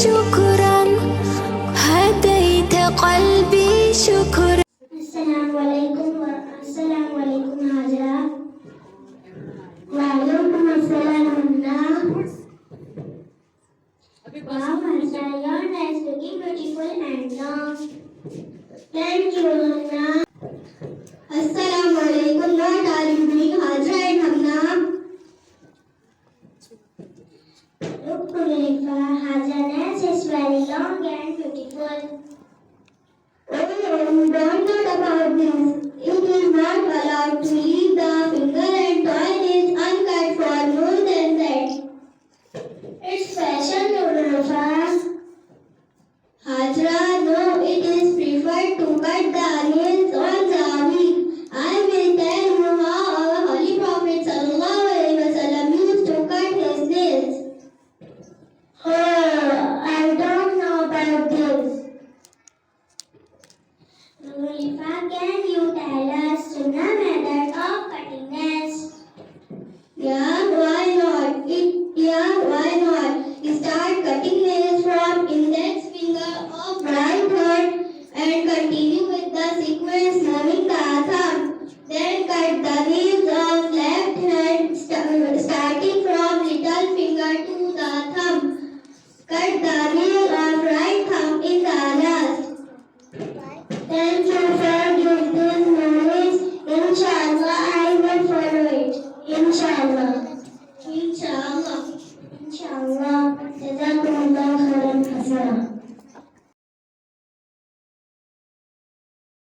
شكرا هديت قلبي شكرا. Assalamualaikum Hajra. Waalaikum assalam Munna. Wow Hajra, your dress looking beautiful and long. Thank you Munna. Assalamualaikum. What are you doing Hajra and Hamna? Look Hulayfa, Hajra dress is very long and beautiful. Oh, you don't know about this. It is not allowed to leave the finger and toys uncut for more than that. It's fashion, Hulayfa. Hajra, no, it is preferred to cut the nails on the week. I will tell you how our Holy Prophet ﷺ used to cut his nails. Oh, I don't know about this. Hulayfa, can you tell us Sunnah method of cutting nails? Yeah, why not? Why not? Start cutting nails from index finger of right hand and continue with the sequence numbing the thumb. Then cut the nails of left hand starting from little finger to the thumb. Cut the nail of right thumb in the last. Thank you for giving this knowledge. Inshallah.